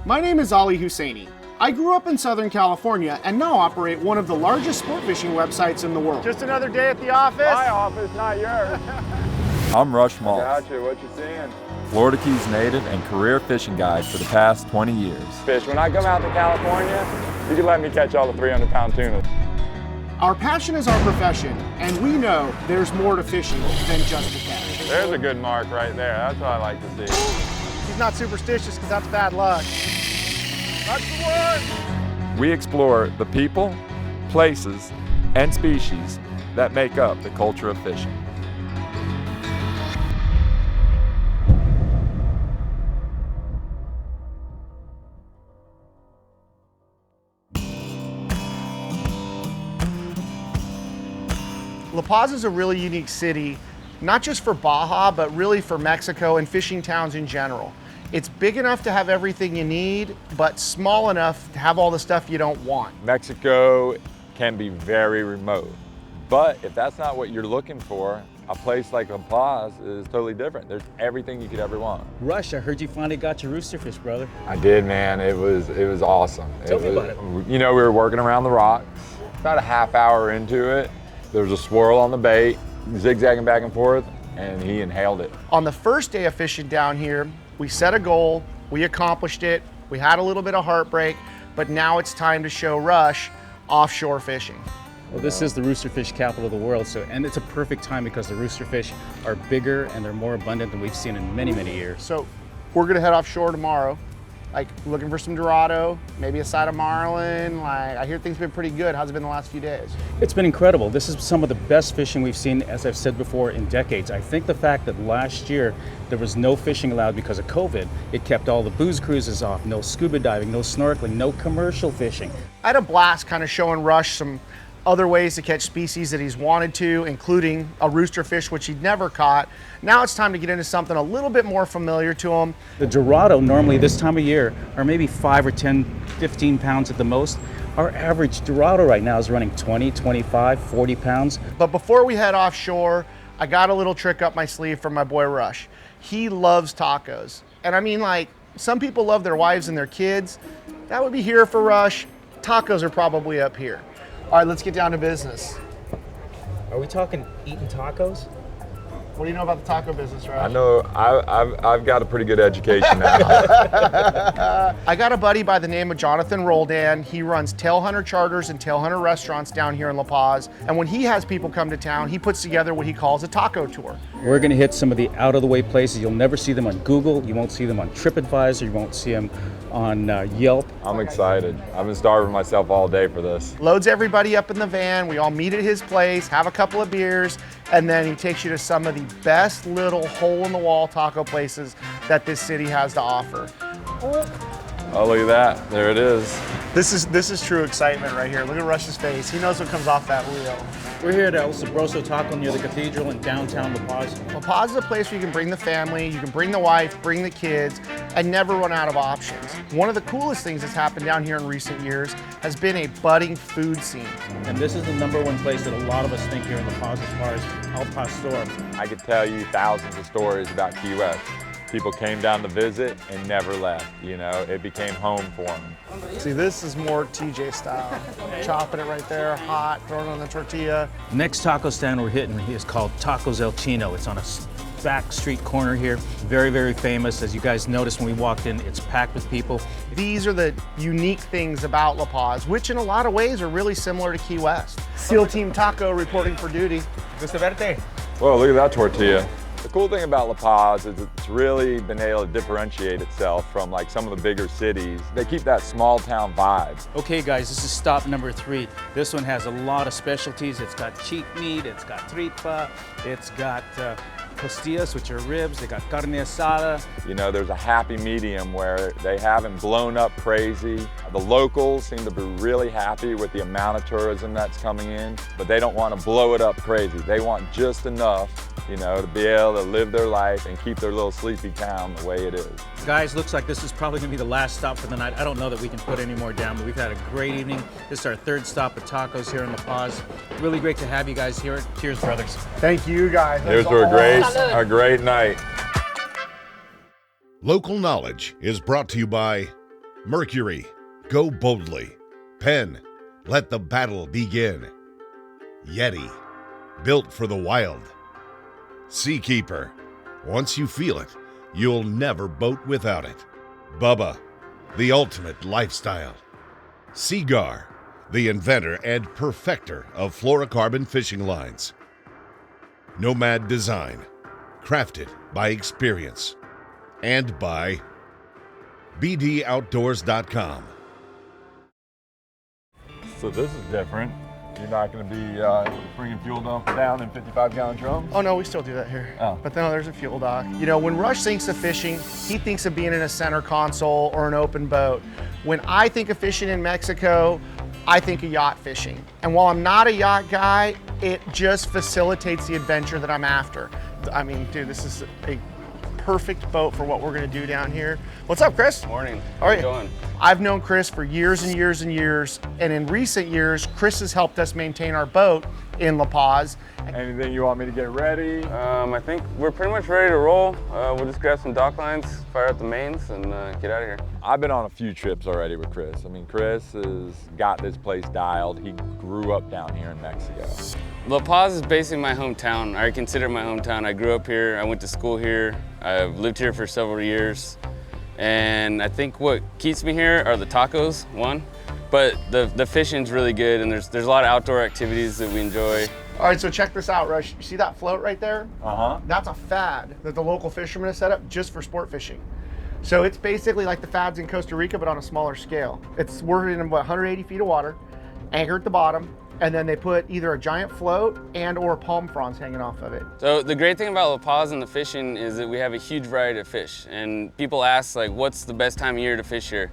My name is Ali Hussainy. I grew up in Southern California and now operate one of the largest sport fishing websites in the world. Just another day at the office? My office, not yours. I'm Rush Maltz. Gotcha, what you seeing? Florida Keys native and career fishing guide for the past 20 years. Fish, when I come out to California, you can let me catch all the 300-pound tuna. Our passion is our profession, and we know there's more to fishing than just a catch. There's a good mark right there. That's what I like to see. He's not superstitious because that's bad luck. That's the one! We explore the people, places, and species that make up the culture of fishing. La Paz is a really unique city, not just for Baja, but really for Mexico and fishing towns in general. It's big enough to have everything you need, but small enough to have all the stuff you don't want. Mexico can be very remote, but if that's not what you're looking for, a place like La Paz is totally different. There's everything you could ever want. Rush, I heard you finally got your roosterfish, brother. I did, man. It was awesome. Tell me about it. You know, we were working around the rocks. About a half hour into it, there was a swirl on the bait, zigzagging back and forth, and he inhaled it. On the first day of fishing down here, we set a goal, we accomplished it, we had a little bit of heartbreak, but now it's time to show Rush offshore fishing. Well, this is the roosterfish capital of the world, and it's a perfect time because the roosterfish are bigger and they're more abundant than we've seen in many, many years. So we're gonna head offshore tomorrow, like looking for some Dorado, maybe a side of marlin. Like, I hear things have been pretty good. How's it been the last few days? It's been incredible. This is some of the best fishing we've seen, as I've said before, in decades. I think the fact that last year there was no fishing allowed because of COVID, it kept all the booze cruises off, no scuba diving, no snorkeling, no commercial fishing. I had a blast kind of showing Rush some other ways to catch species that he's wanted to, including a roosterfish, which he'd never caught. Now it's time to get into something a little bit more familiar to him. The Dorado normally this time of year are maybe 5 or 10, 15 pounds at the most. Our average Dorado right now is running 20, 25, 40 pounds. But before we head offshore, I got a little trick up my sleeve from my boy Rush. He loves tacos. And I mean, like, some people love their wives and their kids. That would be here for Rush. Tacos are probably up here. All right, let's get down to business. Are we talking eating tacos? What do you know about the taco business, Rush? I know, I've got a pretty good education now. I got a buddy by the name of Jonathan Roldan. He runs Tail Hunter Charters and Tail Hunter Restaurants down here in La Paz. And when he has people come to town, he puts together what he calls a taco tour. We're going to hit some of the out-of-the-way places. You'll never see them on Google. You won't see them on TripAdvisor. You won't see them on Yelp. I'm excited. I've been starving myself all day for this. Loads everybody up in the van. We all meet at his place, have a couple of beers, and then he takes you to some of the best little hole-in-the-wall taco places that this city has to offer. Oh, look at that. There it is. This is true excitement right here. Look at Rush's face. He knows what comes off that wheel. We're here at El Sabroso Taco near the cathedral in downtown La Paz. La Paz is a place where you can bring the family, you can bring the wife, bring the kids, and never run out of options. One of the coolest things that's happened down here in recent years has been a budding food scene. And this is the #1 place that a lot of us think here in La Paz as far as El Pastor. I could tell you thousands of stories about Key West. People came down to visit and never left, you know, it became home for them. See, this is more TJ style. Chopping it right there, hot, throwing it on the tortilla. Next taco stand we're hitting is called Tacos El Chino. It's on a back street corner here. Very, very famous. As you guys noticed when we walked in, it's packed with people. These are the unique things about La Paz, which in a lot of ways are really similar to Key West. SEAL Team Taco reporting for duty. Gusto verte. Whoa, look at that tortilla. The cool thing about La Paz is it's really been able to differentiate itself from like some of the bigger cities. They keep that small town vibe. Okay guys, this is stop number 3. This one has a lot of specialties. It's got cheek meat, it's got tripa, it's got costillas, which are ribs, they got carne asada. You know, there's a happy medium where they haven't blown up crazy. The locals seem to be really happy with the amount of tourism that's coming in, but they don't want to blow it up crazy. They want just enough, you know, to be able to live their life and keep their little sleepy town the way it is. Guys, looks like this is probably going to be the last stop for the night. I don't know that we can put any more down, but we've had a great evening. This is our 3rd stop at tacos here in La Paz. Really great to have you guys here. Cheers, brothers. Thank you, guys. Here's a great night. Local knowledge is brought to you by Mercury, go boldly. Penn, let the battle begin. Yeti, built for the wild. Seakeeper, once you feel it, you'll never boat without it. Bubba, the ultimate lifestyle. Seagar, the inventor and perfecter of fluorocarbon fishing lines. Nomad Design, crafted by experience. And by bdoutdoors.com. So this is different. You're not going to be bringing fuel down in 55-gallon drums? Oh no, we still do that here. Oh. But no, there's a fuel dock. You know, when Rush thinks of fishing, he thinks of being in a center console or an open boat. When I think of fishing in Mexico, I think of yacht fishing. And while I'm not a yacht guy, it just facilitates the adventure that I'm after. I mean, dude, this is a perfect boat for what we're gonna do down here. What's up, Chris? Morning. How are you doing? I've known Chris for years and years and years, and in recent years, Chris has helped us maintain our boat in La Paz. Anything you want me to get ready? I think we're pretty much ready to roll. We'll just grab some dock lines, fire up the mains, and get out of here. I've been on a few trips already with Chris. I mean, Chris has got this place dialed. He grew up down here in Mexico. La Paz is basically my hometown. I consider it my hometown. I grew up here, I went to school here, I've lived here for several years. And I think what keeps me here are the tacos, one, but the fishing's really good, and there's a lot of outdoor activities that we enjoy. All right, so check this out, Rush. You see that float right there? Uh-huh. That's a fad that the local fishermen have set up just for sport fishing. So it's basically like the fads in Costa Rica, but on a smaller scale. We're in about 180 feet of water, anchor at the bottom, and then they put either a giant float and or palm fronds hanging off of it. So the great thing about La Paz and the fishing is that we have a huge variety of fish, and people ask, like, what's the best time of year to fish here?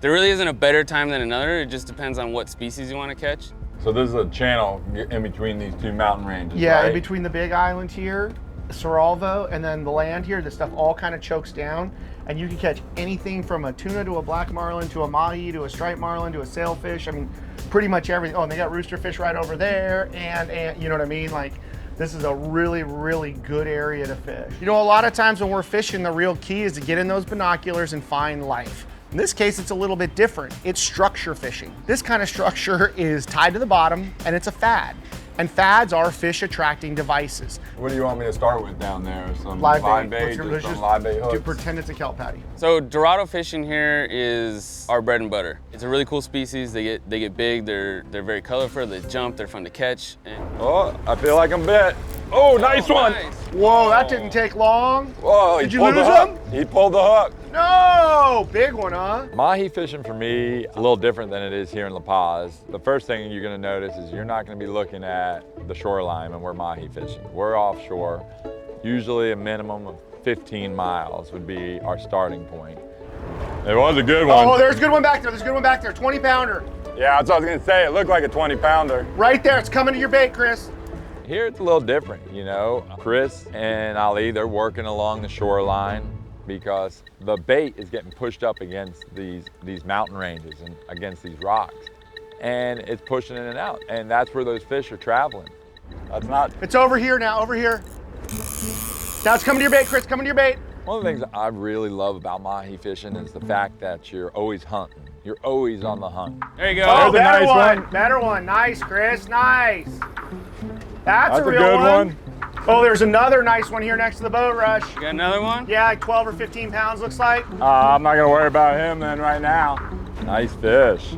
There really isn't a better time than another. It just depends on what species you want to catch. So this is a channel in between these two mountain ranges, Yeah, right? in between the big island here, Soralvo, and then the land here, this stuff all kind of chokes down, and you can catch anything from a tuna to a black marlin to a mahi to a striped marlin to a sailfish. I mean, pretty much everything. Oh, and they got roosterfish right over there, and you know what I mean? Like, this is a really, really good area to fish. You know, a lot of times when we're fishing, the real key is to get in those binoculars and find life. In this case, it's a little bit different. It's structure fishing. This kind of structure is tied to the bottom, and it's a fad. And fads are fish attracting devices. What do you want me to start with down there? Some Live live bait. bait, Let's some just live bait hooks? do pretend it's a kelp patty. So Dorado fishing here is our bread and butter. It's a really cool species. They get big. They're very colorful. They jump. They're fun to catch. And Oh, I feel like I'm bit. Oh, nice one. nice. Whoa, that didn't take long. Whoa, Did he you pulled lose the hook. him? He pulled the hook. No, big one, huh? Mahi fishing for me is a little different than it is here in La Paz. The first thing you're gonna notice is you're not gonna be looking at the shoreline when we're Mahi fishing. We're offshore. Usually a minimum of 15 miles would be our starting point. It was a good one. Oh, there's a good one back there. There's a good one back there. 20 pounder. Yeah, that's what I was gonna say. It looked like a 20-pounder. Right there. It's coming to your bait, Chris. Here it's a little different, you know. Chris and Ali, they're working along the shoreline because the bait is getting pushed up against these mountain ranges and against these rocks. And it's pushing in and out. And that's where those fish are traveling. That's not. It's over here now, over here. Now it's coming to your bait, Chris. Coming to your bait. One of the things I really love about Mahi fishing is the fact that you're always hunting. You're always on the hunt. There you go. Oh, There's a better nice one. Better one. Nice, Chris. Nice. That's a a real good one. one. Oh, there's another nice one here next to the boat, Rush. You got another one? Yeah, like 12 or 15 pounds looks like. I'm not gonna worry about him then right now. Nice fish.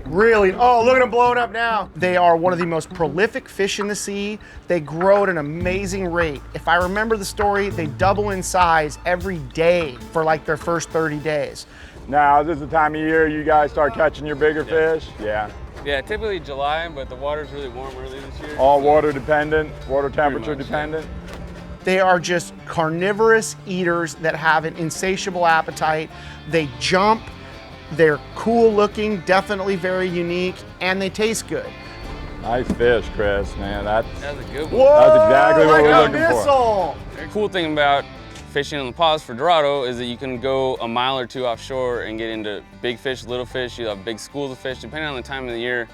Really? Oh, look at them blowing up now. They are one of the most prolific fish in the sea. They grow at an amazing rate. If I remember the story, they double in size every day for like their first 30 days. Now, is this the time of year you guys start catching your bigger fish? Yeah. Yeah, typically July, but the water's really warm early this year. All water dependent, water temperature much, dependent. They are just carnivorous eaters that have an insatiable appetite. They jump, they're cool looking, definitely very unique, and they taste good. Nice fish, Chris, man. That's That's a good one. Whoa, That's exactly what like we're a looking for. missile. The cool thing about fishing in La Paz for Dorado is that you can go a mile or two offshore and get into big fish, little fish. You have big schools of fish. Depending on the time of the year,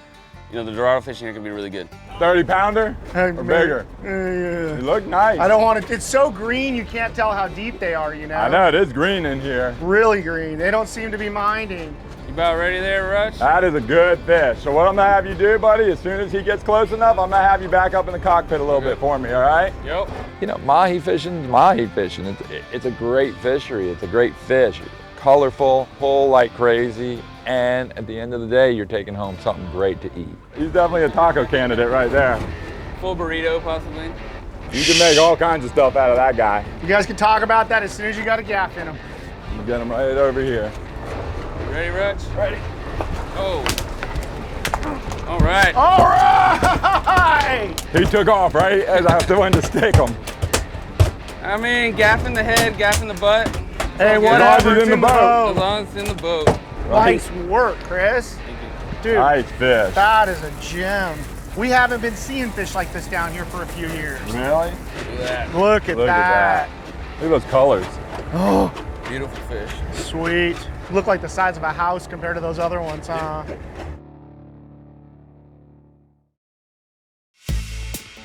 you know, the Dorado fishing here can be really good. 30 pounder or bigger? Yeah. You look nice. I don't want to, it's so green you can't tell how deep they are, you know? I know, it is green in here. Really green. They don't seem to be minding. You about ready there, Rush? That is a good fish. So what I'm gonna have you do, buddy, as soon as he gets close enough, I'm gonna have you back up in the cockpit a little bit for me, all right? Yep. You know, mahi fishing is mahi fishing. It's a great fishery. It's a great fish. Colorful, pull like crazy, and at the end of the day, you're taking home something great to eat. He's definitely a taco candidate right there. Full burrito, possibly. You can make all kinds of stuff out of that guy. You guys can talk about that as soon as you got a gaff in them. We'll get him right over here. Ready, Rush? Ready. Oh. All right. All right! He took off, right? As I went to stick him. I mean, gaff in the head, gaff in the butt. Hey, long as whatever, it's it's in the As boat. long as it's in the boat. Nice work, Chris. Dude, Nice fish. that is a gem. We haven't been seeing fish like this down here for a few years. Really? Look at that. Look at Look that. at that. Look at those colors. Oh, Beautiful fish. sweet. Look like the size of a house compared to those other ones, huh?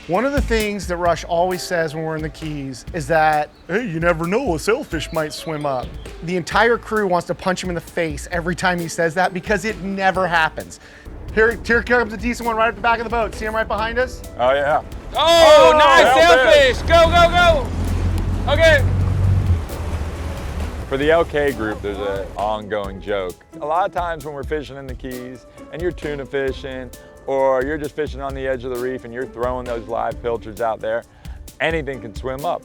One of the things that Rush always says when we're in the Keys is that, hey, you never know, a sailfish might swim up. The entire crew wants to punch him in the face every time he says that because it never happens. Here comes a decent one right at the back of the boat. See him right behind us? Oh yeah. Oh, nice sailfish. sailfish. Go, go, go. Okay. For the LK group, there's an ongoing joke. A lot of times when we're fishing in the Keys and you're tuna fishing or you're just fishing on the edge of the reef and you're throwing those live pilchards out there, anything can swim up.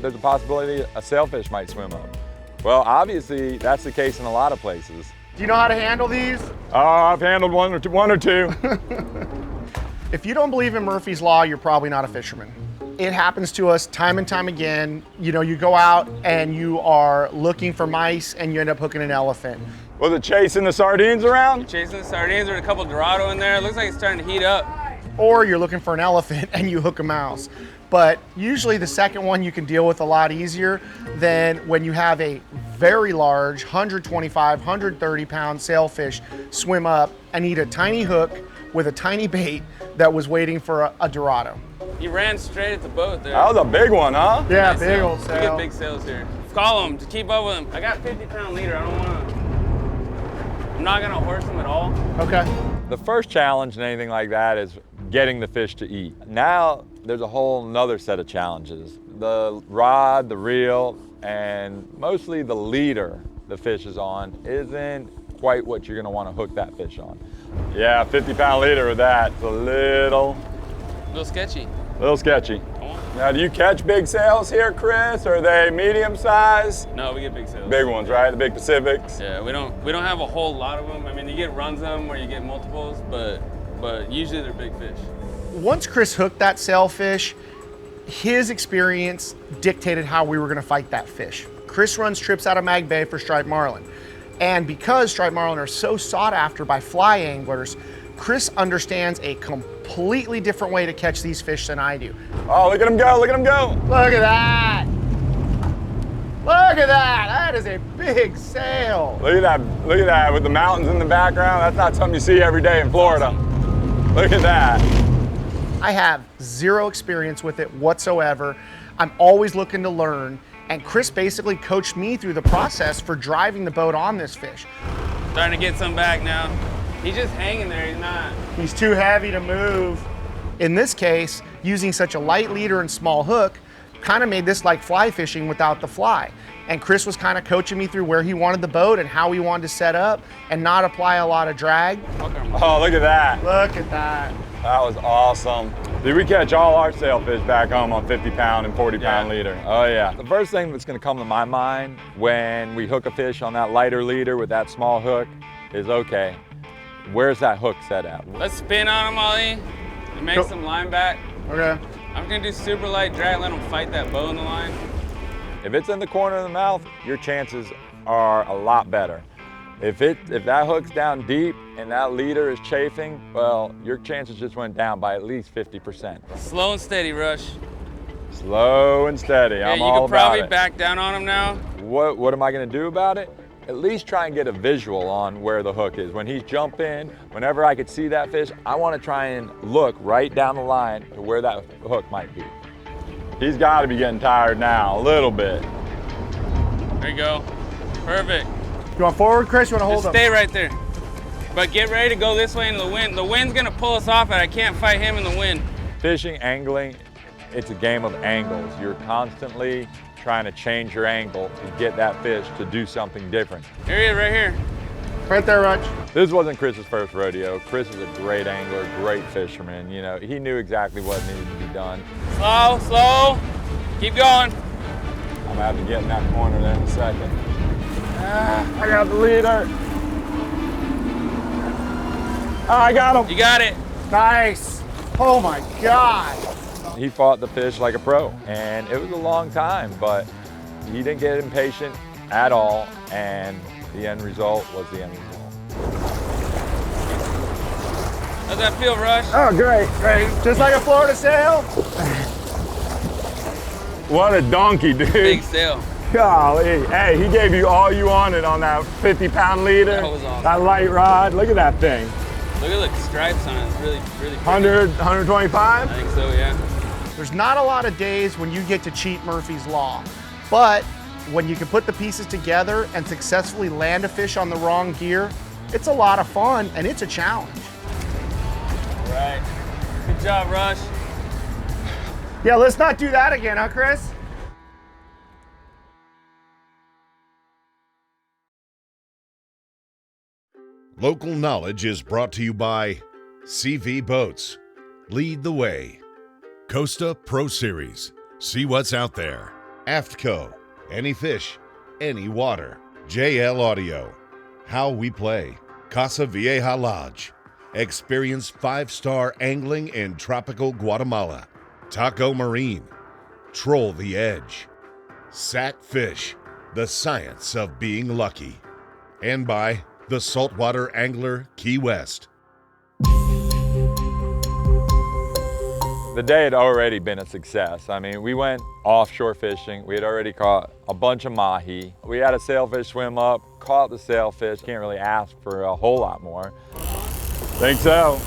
There's a possibility a sailfish might swim up. Well, obviously, that's the case in a lot of places. Do you know how to handle these? I've handled one or two. If you don't believe in Murphy's Law, you're probably not a fisherman. It happens to us time and time again. You know, you go out and you are looking for mice and you end up hooking an elephant. Was it chasing the sardines around? Chasing the sardines. There's a couple Dorado in there. It looks like it's starting to heat up. Or you're looking for an elephant and you hook a mouse. But usually the second one you can deal with a lot easier than when you have a very large 125, 130 pound sailfish swim up and eat a tiny hook with a tiny bait that was waiting for a Dorado. He ran straight at the boat there. That was a big one, huh? Yeah, Nice big sail. old We sail. get big sails here. Call him to keep up with him. I got 50-pound leader. I don't want to. I'm not going to horse him at all. Okay. The first challenge in anything like that is getting the fish to eat. Now there's a whole nother set of challenges. The rod, the reel, and mostly the leader the fish is on isn't quite what you're gonna wanna hook that fish on. Yeah, 50-pound leader with that. It's a little sketchy. sketchy. Now, do you catch big sails here, Chris? Or are they medium size? No, we get big sails. Big ones, right? The big Pacifics? Yeah, we don't have a whole lot of them. I mean, you get runs of them where you get multiples, but usually they're big fish. Once Chris hooked that sailfish, his experience dictated how we were gonna fight that fish. Chris runs trips out of Mag Bay for striped marlin. And because striped marlin are so sought after by fly anglers, Chris understands a completely different way to catch these fish than I do. Oh, look at him go, look at him go. Look at that! Look at that! That is a big sail. Look at that with the mountains in the background. That's not something you see every day in Florida. Look at that. I have zero experience with it whatsoever. I'm always looking to learn. And Chris basically coached me through the process for driving the boat on this fish. Starting to get some back now. He's just hanging there, he's not. He's too heavy to move. In this case, using such a light leader and small hook kind of made this like fly fishing without the fly. And Chris was kind of coaching me through where he wanted the boat and how he wanted to set up and not apply a lot of drag. Oh, look at that. Look at that. That was awesome. Did we catch all our sailfish back home on 50-pound and 40-pound leader? Oh yeah. The first thing that's gonna come to my mind when we hook a fish on that lighter leader with that small hook is, okay, where's that hook set at? Let's spin on him, Ollie, and make some line back. Okay. I'm gonna do super light drag, let him fight that bow in the line. If it's in the corner of the mouth, your chances are a lot better. If that hook's down deep and that leader is chafing, well, your chances just went down by at least 50%. Slow and steady, Rush. Slow and steady, Yeah, I'm you all can probably about it. back down on him now. What am I gonna do about it? at least try and get a visual on where the hook is. When he's jumping, whenever I could see that fish, I want to try and look right down the line to where that hook might be. He's got to be getting tired now, a little bit. There you go. Perfect. You want forward, Chris? You want to hold Just him? stay right there. But get ready to go this way in the wind. The wind's gonna pull us off and I can't fight him in the wind. Fishing, angling, it's a game of angles. You're constantly trying to change your angle to get that fish to do something different. Here he is, right here. Right there, Rutch. This wasn't Chris's first rodeo. Chris is a great angler, great fisherman. You know, he knew exactly what needed to be done. Slow, slow. Keep going. I'm gonna have to get in that corner there in a second. I got the leader. Oh, I got him. You got it. Nice. Oh my God. He fought the fish like a pro, and it was a long time, but he didn't get impatient at all, and the end result was the end result. How's that feel, Rush? Oh, great, great. Just like a Florida sail. What a donkey, dude. Big sail. Golly. Hey, he gave you all you wanted on that 50-pound leader. That was awesome. That light rod. Look at that thing. Look at the stripes on it. It's really, really pretty. 100, 125? I think so, yeah. There's not a lot of days when you get to cheat Murphy's Law, but when you can put the pieces together and successfully land a fish on the wrong gear, it's a lot of fun and it's a challenge. All right. Good job, Rush. Yeah, let's not do that again, huh, Chris? Local knowledge is brought to you by CV Boats. Lead the way. Costa Pro Series. See what's out there. AFTCO. Any fish, any water. JL Audio. How we play. Casa Vieja Lodge. Experience 5-star angling in tropical Guatemala. Taco Marine. Troll the Edge. Sat Fish. The science of being lucky. And by the Saltwater Angler Key West. The day had already been a success. I mean, we went offshore fishing. We had already caught a bunch of mahi. We had a sailfish swim up, caught the sailfish. Can't really ask for a whole lot more. Think so.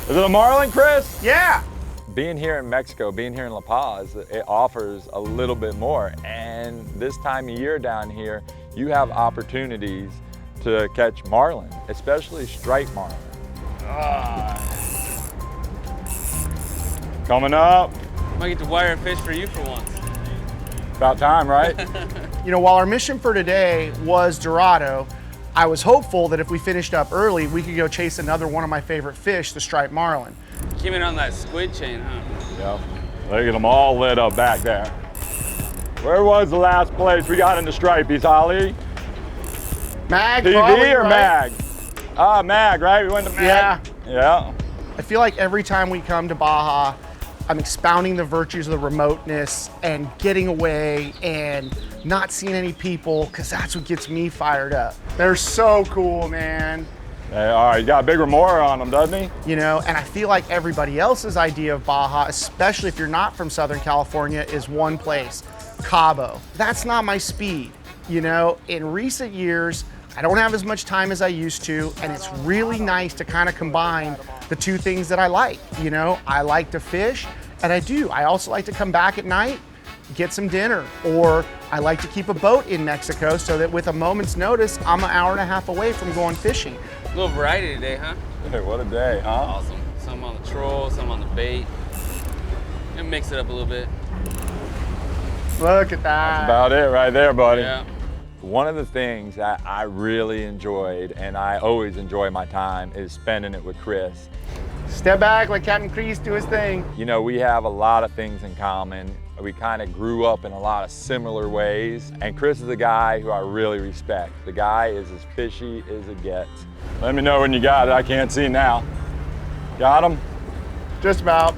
Is it a marlin, Chris? Yeah. Being here in Mexico, being here in La Paz, it offers a little bit more. And this time of year down here, you have opportunities to catch marlin, especially striped marlin. Coming up. Might get to wire a fish for you for once. About time, right? You know, while our mission for today was Dorado, I was hopeful that if we finished up early, we could go chase another one of my favorite fish, the striped marlin. Came in on that squid chain, huh? Yep. Look at them all lit up back there. Where was the last place we got into stripies, Holly? Mag, TV probably, or right? Mag? Ah, Mag, right? We went to Mag. Yeah. Yeah. I feel like every time we come to Baja, I'm expounding the virtues of the remoteness and getting away and not seeing any people, because that's what gets me fired up. They're so cool, man. Hey, all right, you got a big remora on them, doesn't he? You know, and I feel like everybody else's idea of Baja, especially if you're not from Southern California, is one place, Cabo. That's not my speed. You know, in recent years, I don't have as much time as I used to, and it's really nice to kind of combine the two things that I like. You know, I like to fish, and I also like to come back at night, get some dinner, or I like to keep a boat in Mexico so that with a moment's notice, I'm an hour and a half away from going fishing. A little variety today, huh? Hey, what a day, huh? Awesome. Some on the troll, some on the bait. And mix it up a little bit. Look at that. About it right there, buddy. Yeah. One of the things that I really enjoyed, and I always enjoy my time, is spending it with Chris. Step back, let Captain Kreese do his thing. You know, we have a lot of things in common. We kind of grew up in a lot of similar ways, and Chris is a guy who I really respect. The guy is as fishy as it gets. Let me know when you got it. I can't see now. Got him? Just about.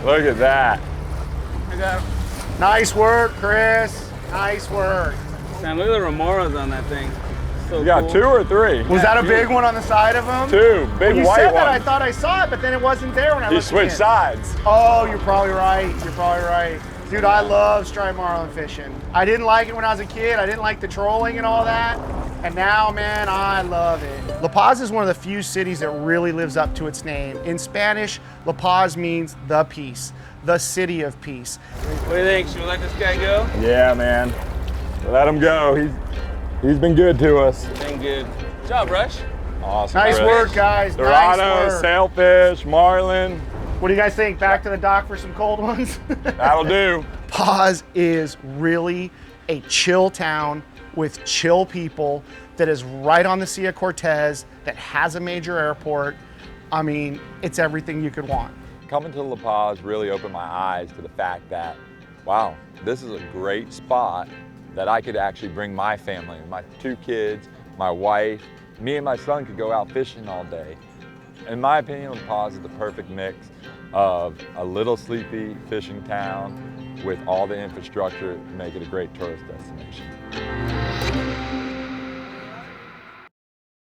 Look at that. I got him. Nice work, Chris. Nice work. Sam, look at the remoras on that thing. So You got cool. 2 or 3? Was that a big one on the side of him? 2, big When you white said that, I ones. thought I saw it, but then it wasn't there when I He looked switched in. sides. Oh, you're probably right. You're probably right. Dude, I love striped marlin fishing. I didn't like it when I was a kid. I didn't like the trolling and all that. And now, man, I love it. La Paz is one of the few cities that really lives up to its name. In Spanish, La Paz means the peace, the city of peace. What do you think? Should we let this guy go? Yeah, man. Let him go. He's been good to us. Been good. Good job, Rush. Awesome. Nice Chris. work, guys. Dorado, Nice work. sailfish, marlin. What do you guys think? Back to the dock for some cold ones? That'll do. Paz is really a chill town with chill people that is right on the Sea of Cortez, that has a major airport. I mean, it's everything you could want. Coming to La Paz really opened my eyes to the fact that, wow, this is a great spot that I could actually bring my family, my 2 kids, my wife, me and my son could go out fishing all day. In my opinion, La Paz is the perfect mix of a little sleepy fishing town with all the infrastructure to make it a great tourist destination.